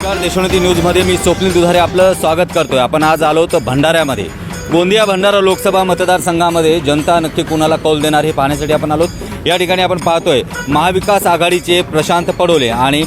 नमस्कार, देशोन्नती न्यूजमध्ये मी स्वप्नील दुधारे आपलं स्वागत करतोय। आपण आज आलो तर भंडाऱ्यामध्ये गोंदिया भंडारा लोकसभा मतदारसंघामध्ये जनता नक्की कुणाला कौल देणार हे पाहण्यासाठी आपण आलोत। या ठिकाणी आपण पाहतोय महाविकास आघाडीचे प्रशांत पडोले आणि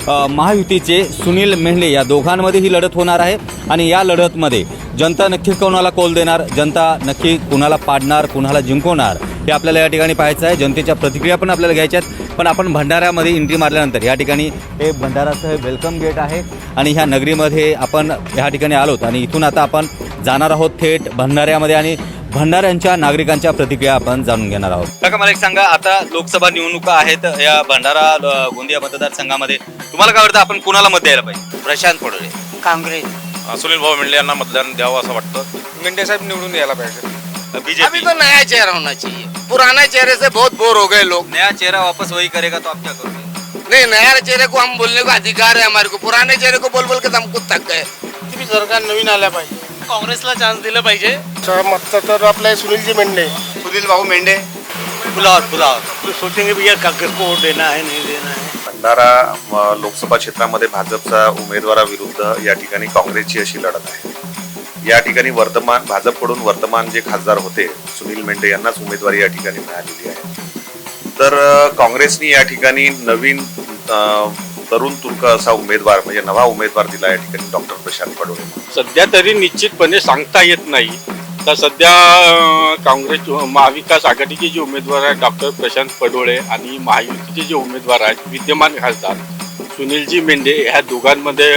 महायुतीचे सुनील मेंढे या दोघांमध्ये ही लढत होणार आहे आणि या लढतमध्ये जनता नक्की कोणाला कौल देणार, जनता नक्की कुणाला पाडणार, कुणाला जिंकवणार हे आपल्याला या ठिकाणी पाहायचं आहे। जनतेच्या प्रतिक्रिया पण आपल्याला घ्यायच्या आहेत। पण आपण भंडाऱ्यामध्ये एंट्री मारल्यानंतर या ठिकाणी हे भंडाराचं वेलकम गेट आहे आणि ह्या नगरीमध्ये आपण ह्या ठिकाणी आलोत आणि इथून आता आपण जाणार आहोत थेट भंडाऱ्यामध्ये आणि भंडाऱ्यांच्या नागरिकांच्या प्रतिक्रिया आपण जाणून घेणार आहोत। काका, मला एक सांगा, आता लोकसभा निवडणुका आहेत या भंडारा गोंदिया मतदारसंघामध्ये, तुम्हाला काय वाटतं आपण कुणाला मत द्यायला पाहिजे? प्रशांत पडोले, कांग्रेस, सुनील भाऊ मेंढे यांना मतदान द्यावं असं वाटतं। मेंढे साहब निवडून यायला पाहिजे। अभी बीजेपी तो नया चेहरा होना चाहिए, पुराने चेहरे से बहुत बोर हो गए लोग। नया चेहरा वापस वही करेगा तो आप क्या करोगे? नहीं, नया चेहरे को हम बोलने का अधिकार है हमारे को, पुराने चेहरे को बोल बोल के हम खुद थक गए। तुम्ही सरकार नवीन आल्या पाहिजे, काँग्रेसला चान्स दिलं पाहिजे। मत तर आपले सुनीलजी मेंढे, सुनील भाऊ मेंढे। तो सोचेंगे भैया कांग्रेस को वोट देना है नहीं देना है। भंडारा लोकसभा क्षेत्रामध्ये भाजपचा उमेदवाराविरुद्ध या ठिकाणी काँग्रेसची अशी लढत आहे। या ठिकाणी भाजपकडून वर्तमान जे खासदार होते सुनील मेंढे यांनाच उमेदवारी या ठिकाणी मिळालेली आहे। तर काँग्रेसने या ठिकाणी नवीन तरुण तुर्क असा उमेदवार म्हणजे नवा उमेदवार दिला या ठिकाणी डॉक्टर प्रशांत पडोले। सध्या तरी निश्चितपणे सांगता येत नाही। तर सध्या काँग्रेस महाविकास आघाडीचे जे उमेदवार आहेत डॉक्टर प्रशांत पडोळे आणि महायुतीचे जे उमेदवार आहेत विद्यमान खासदार सुनीलजी मेंढे ह्या दोघांमध्ये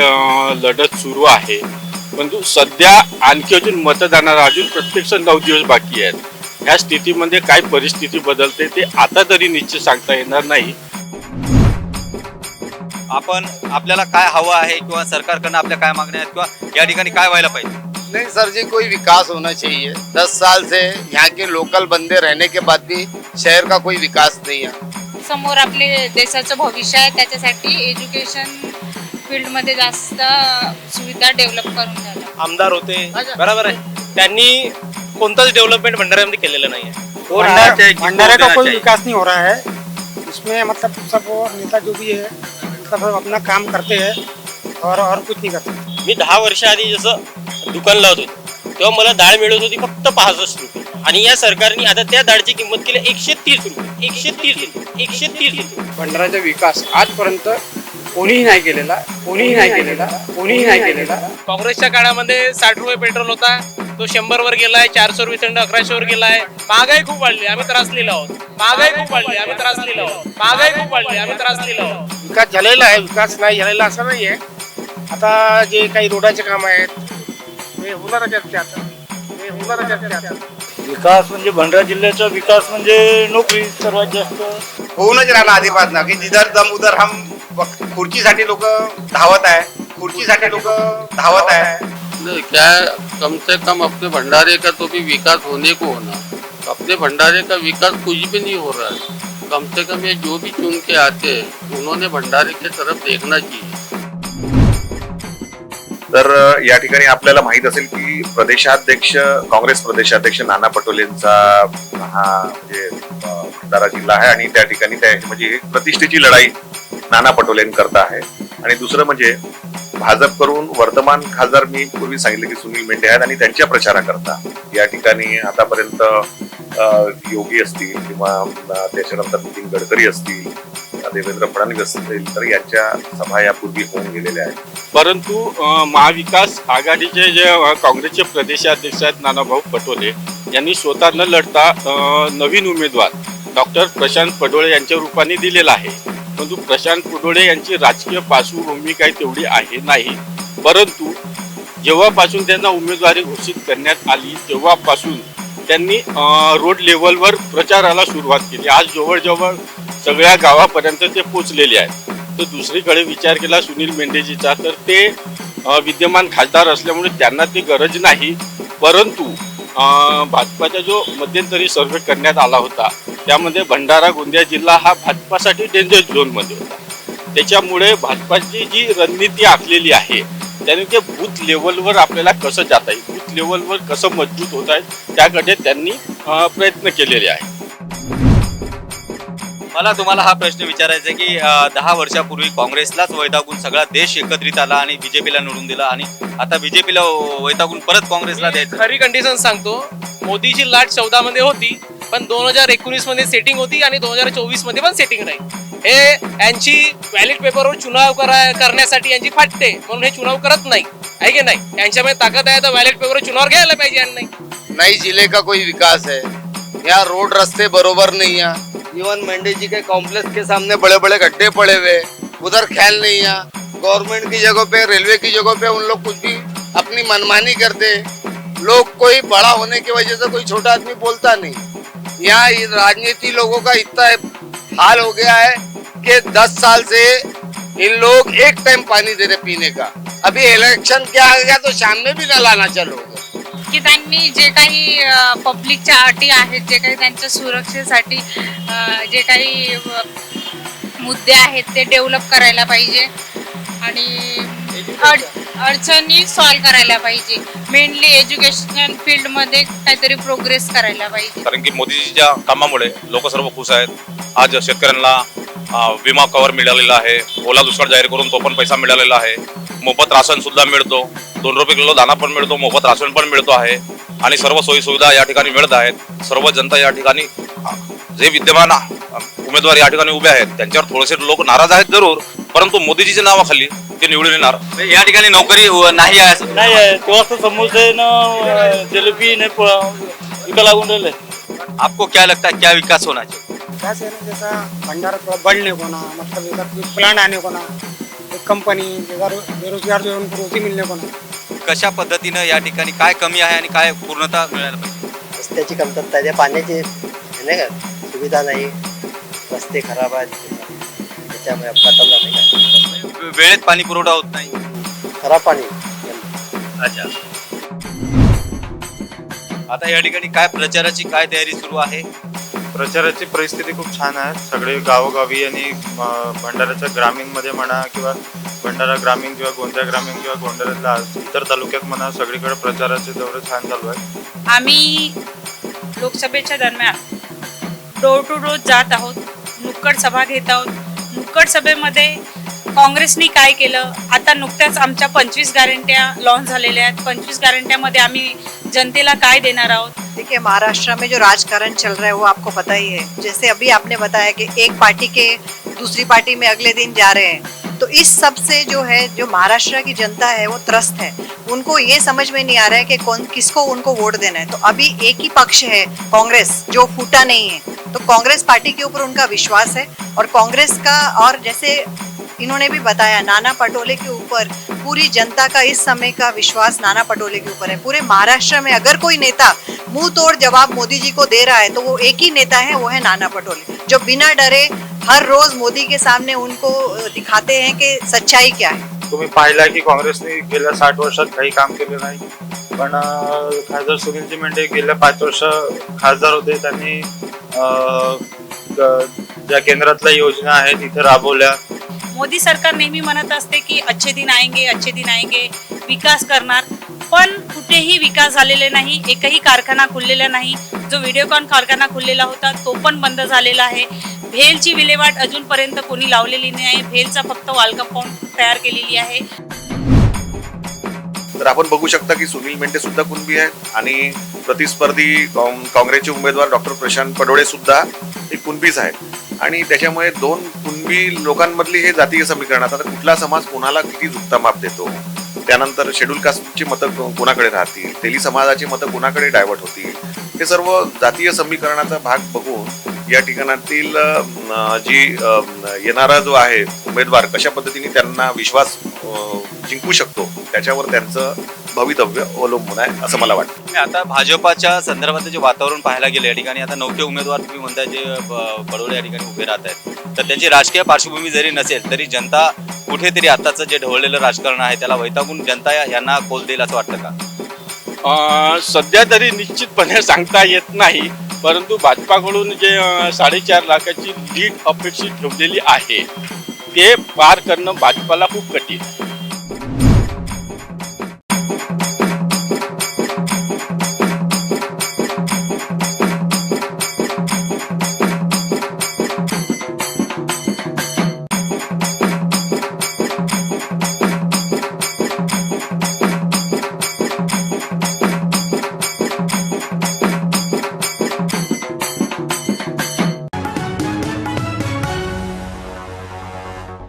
लढत सुरू आहे। परंतु सध्या आणखी अजून मतदानाला अजून प्रत्यक्ष 9 दिवस बाकी आहेत। ह्या स्थितीमध्ये काय परिस्थिती बदलते ते आता तरी निश्चित सांगता येणार नाही। आपल्याला काय हवं आहे किंवा सरकारकडनं आपल्या काय मागण्या आहेत किंवा या ठिकाणी काय व्हायला पाहिजे? नहीं सर जी, कोई विकास होना चाहिए। 10 साल से यहाँ के लोकल बंदे रहने के बाद भी शहर का कोई विकास नहीं है। समोर आपले देशाचं भविष्य आहे, त्याच्यासाठी एज्युकेशन फील्डमध्ये जास्त सुविधा डेव्हलप करून द्यायला। आमदार होते बराबर आहे, त्यांनी कोणताच डेव्हलपमेंट भंडाऱ्यामध्ये केलेलं नाही आहे। भंडारा का कोई विकास नहीं हो रहा है। इसमें मतलब सब वो नेता जो भी है मतलब अपना काम करते हैं और कुछ नहीं करते। मी 10 वर्ष आधी जसं दुकान लावत होतो तेव्हा मला डाळ मिळत होती फक्त 65 रुपये आणि या सरकारने आता त्या डाळची किंमत केली 130 रुपये। 130 रुपये। भंडाराचा विकास आजपर्यंत कोणीही नाही केलेला। काँग्रेसच्या काळामध्ये 60 रुपये पेट्रोल होता, तो 100 वर गेलाय, 400 रुपये थंड 1100 वर गेलाय। महागाई खूप वाढली, आम्ही त्रासलेलो आहोत। विकास झालेला आहे, विकास नाही झालेला असं नाही आहे। आता जे काही रोडाचे काम आहेत ते होणारच आहेत। विकास म्हणजे भंडारा जिल्ह्याचा विकास म्हणजे नोकरी सर्वात जास्त होऊनच राहणार आधीपासून की जिधर दम उधर हम खुर्चीसाठी लोक धावत आहे। नहीं, क्या कम से कम अपने भंडारे का तो भी विकास होने को होना। अपने भंडारे का विकास कुछ भी नहीं हो रहा है। कम से कम ये जो भी चुन के आते हैं उन्होंने भंडारे की तरफ देखना चाहिए। तर या ठिकाणी आपल्याला माहित असेल की काँग्रेस प्रदेशाध्यक्ष नाना पटोलेंचा हा म्हणजे भंडारा जिल्हा आहे आणि त्या ठिकाणी म्हणजे एक प्रतिष्ठेची लढाई नाना पटोलेंकरता आहे। आणि दुसरं म्हणजे भाजपकडून वर्तमान खासदार मी पूर्वी सांगितले की सुनील मेंढे आहेत आणि त्यांच्या प्रचाराकरता या ठिकाणी आतापर्यंत योगी असतील किंवा त्याच्यानंतर नितीन गडकरी असतील, देवेंद्र फडणवीस असतील, तर यांच्या सभा यापूर्वी होऊन गेलेल्या आहेत। परंतु महाविकास आघाडीचे जे काँग्रेसचे प्रदेशाध्यक्ष आहेत नानाभाऊ पटोले यांनी स्वतः न लढता नवीन उमेदवार डॉक्टर प्रशांत पडोळे यांच्या रूपाने दिलेला आहे। परंतु प्रशांत पडोळे यांची राजकीय पार्श्वभूमी काही तेवढी आहे नाही। परंतु जेव्हापासून त्यांना उमेदवारी घोषित करण्यात आली तेव्हापासून त्यांनी रोड लेवलवर प्रचाराला सुरुवात केली। आज जवळजवळ सगळ्या गावापर्यंत ते पोचलेले आहेत। तर दुसरीकडे विचार केला सुनील मेंढेजीचा तर ते विद्यमान खासदार असल्यामुळे त्यांना ती गरज नाही। परंतु भाजपाचा जो मध्यंतरी सर्वे करण्यात आला होता त्यामध्ये भंडारा गोंदिया जिल्हा हा भाजपासाठी डेंजर झोनमध्ये होता। त्याच्यामुळे भाजपाची जी रणनीती आखलेली आहे त्याने ते बूथ लेवलवर आपल्याला कसं जाता येईल, बूथ लेवलवर कसं मजबूत होत आहे त्याकडे त्यांनी प्रयत्न केलेले आहे। मला तुम्हाला हा प्रश्न विचारायचा आहे की 10 वर्षापूर्वी काँग्रेसलाच वैतागून सगळा देश एकत्रित आला आणि बीजेपीला निवडून दिला आणि आता बीजेपीला वैतागून परत काँग्रेसला द्यायचं. खरी कंडिशन सांगतो, मोदीची लाट 14 मध्ये होती, पण 2019 मध्ये सेटिंग होती आणि 2024 मध्ये पण सेटिंग राहील. हे यांची बॅलेट पेपरवर चुनाव करण्यासाठी यांची फाटते, म्हणून हे चुनाव करत नाही, आहे की नाही. यांच्यामध्ये ताकद आहे तर बॅलेट पेपरवर चुनाव घ्यायला पाहिजे यांनी. नई जिले का कोई विकास है, यहाँ रोड रास्ते बरोबर नहीं है, इवन मंडी जी के कॉम्प्लेक्स के सामने बड़े बड़े गड्ढे पड़े हुए, उधर ख्याल नहीं है. गवर्नमेंट की जगह पे, रेलवे की जगह पे उन लोग कुछ भी अपनी मनमानी करते. लोग कोई बड़ा होने की वजह से कोई छोटा आदमी बोलता नहीं. यहाँ राजनीति लोगों का इतना हाल हो गया है कि 10 साल से इन लोग एक टाइम पानी दे रहे पीने का. अभी इलेक्शन क्या आ गया तो शाम में भी न लाना चालू की त्यांनी जे काही पब्लिकच्या अटी आहेत, जे काही त्यांच्या सुरक्षेसाठी जे काही मुद्दे आहेत ते डेव्हलप करायला पाहिजे आणि अडचणी सॉल्व करायला पाहिजे. मेनली एज्युकेशन फील्डमध्ये काहीतरी प्रोग्रेस करायला पाहिजे. कारण की मोदीजीच्या कामामुळे लोक सर्व खुश आहेत. आज शेतकऱ्यांना विमा कव्हर मिळालेला आहे, ओला दुष्काळ जाहीर करून तो पण पैसा मिळालेला आहे, मोफत राशन सुद्धा मिळतो, 2 रुपये किलो दाना पण मिळतो, मोफत राशन पण मिळतो आहे आणि सर्व सोयी सुविधा या ठिकाणी मिळत आहेत. सर्व जनता या ठिकाणी, जे विद्यमान उमेदवार या ठिकाणी उभे आहेत त्यांच्यावर थोडेसे लोक नाराज आहेत जरूर, परंतु मोदीजीच्या नावाखाली ते निवडून येणार. या ठिकाणी नोकरी नाही आहे नाही आहे, तेव्हा समोसे जलेबी विका लागून राहिले. आपको क्या लगता है क्या विकास होना चाहिए? विकास है ना, जैसा भंडारा थोड़ा बढ़ने को ना, मतलब इधर कोई प्लांट आने को ना, एक कंपनी इधर बेरोजगार जो है उनको रोजी मिलने को ना. कशा पद्धतीनं या ठिकाणी काय कमी आहे आणि काय पूर्णता मिळायला पाहिजे? रस्त्याची कमतरता आहे, पाण्याची नाही का सुविधा नाही, रस्ते खराब आहेत, त्याच्यामुळे अपघाताला नाही का वेळेत पाणी पुरवठा होत नाही. खराब पाणी. अच्छा, आता या ठिकाणी काय प्रचाराची काय तयारी सुरू आहे? प्रचाराची परिस्थिती खूप छान आहे. सगळे गावोगावी आणि भंडाऱ्याच्या ग्रामीणमध्ये म्हणा किंवा भंडारा ग्रामीण किंवा गोंदिया ग्रामीण किंवा गोंदियातल्या इतर तालुक्यात म्हणा सगळीकडे प्रचाराचे दौरे छान चालू आहेत. आम्ही लोकसभेच्या दरम्यान डोर टू डोर जात आहोत, नुक्कड सभा घेत आहोत. नुक्कड सभेमध्ये काँग्रेसनी काय केलं, आता नुकत्याच आमच्या 25 गॅरंट्या लॉन्च झालेल्या आहेत. 25 गॅरंट्यामध्ये आम्ही जनतेला काय देणार आहोत. देखिए, महाराष्ट्र में जो राजकारण चल रहा है वो आपको पता ही है. जैसे अभी आपने बताया कि एक पार्टी के दूसरी पार्टी में अगले दिन जा रहे हैं, तो इस सब से जो है, जो महाराष्ट्र की जनता है वो त्रस्त है. उनको ये समझ में नहीं आ रहा है कि किसको उनको वोट देना है. तो अभी एक ही पक्ष है कांग्रेस, जो फूटा नहीं है. तो कांग्रेस पार्टी के ऊपर उनका विश्वास है और कांग्रेस का, और जैसे इन्होंने भी बताया, नाना पटोले के ऊपर पूरी जनता का इस समय का विश्वास नाना पटोले के ऊपर है. पूरे महाराष्ट्र में अगर कोई नेता मुंह तोड़ जवाब मोदी जी को दे रहा है तो वो एक ही नेता है, वो है नाना पटोले, जो बिना डरे हर रोज मोदी के सामने उनको दिखाते हैं कि सच्चाई क्या है. तुम्ही पाहिला की काँग्रेसने गेल्या 60 वर्षात काही काम केले नाही, पण खासदार सुनीलजी मेंढे गेल्या 5 वर्ष खासदार होते. त्यांनी ज्या केंद्रातल्या योजना आहेत तिथे राबवल्या. मोदी सरकार नेहमी म्हणत असते की अच्छे दिन आएंगे, अच्छे दिन आएंगे, विकास करणार, पण कुठेही विकास झालेले नाही. एकही कारखाना खुललेला नाही. जो व्हिडिओकॉन कारखाना खुललेला होता तो पण बंद झालेला आहे. भेलची विल्हेवाट अजूनपर्यंत कोणी लावलेली नाही आहे. भेलचा फक्त वॉल कंपाऊंड तयार केलेली आहे. तर आपण बघू शकता की सुनील मेंढे सुद्धा कुणबी आहेत आणि प्रतिस्पर्धी काँग्रेसचे उमेदवार डॉक्टर प्रशांत पडोळे सुद्धा हे कुणबीच आहेत आणि त्याच्यामुळे 2 कुणबी लोकांमधली हे जातीय समीकरण. आता कुठला समाज कोणाला किती झुकता माप देतो, त्यानंतर शेड्यूल कास्टची मतं कोणाकडे राहतील, तेली समाजाची मतं कोणाकडे डायव्हर्ट होतील, हे सर्व जातीय समीकरणाचा भाग बघून या ठिकाणातील जी येणारा जो आहे उमेदवार कशा पद्धतीने त्यांना विश्वास जिंकू शकतो त्याच्यावर त्यांचं भवितव्य अवलंबून आहे असं मला वाटतं. आता भाजपाच्या संदर्भात जे वातावरण पाहायला गेले या ठिकाणी, आता नवखे उमेदवार तुम्ही म्हणताय जे पडोळे या ठिकाणी उभे राहत आहेत, तर त्यांची राजकीय पार्श्वभूमी जरी नसेल तरी जनता कुठेतरी आताचं जे ढवळलेलं राजकारण आहे त्याला वैतागून जनता यांना कौल देईल असं वाटतं का? सध्या तरी निश्चितपणे सांगता येत नाही, परंतु भाजपाकडून जे 4.5 लाखाची लीड अपेक्षित ठेवलेली आहे ते पार करणं भाजपाला खूप कठीण आहे.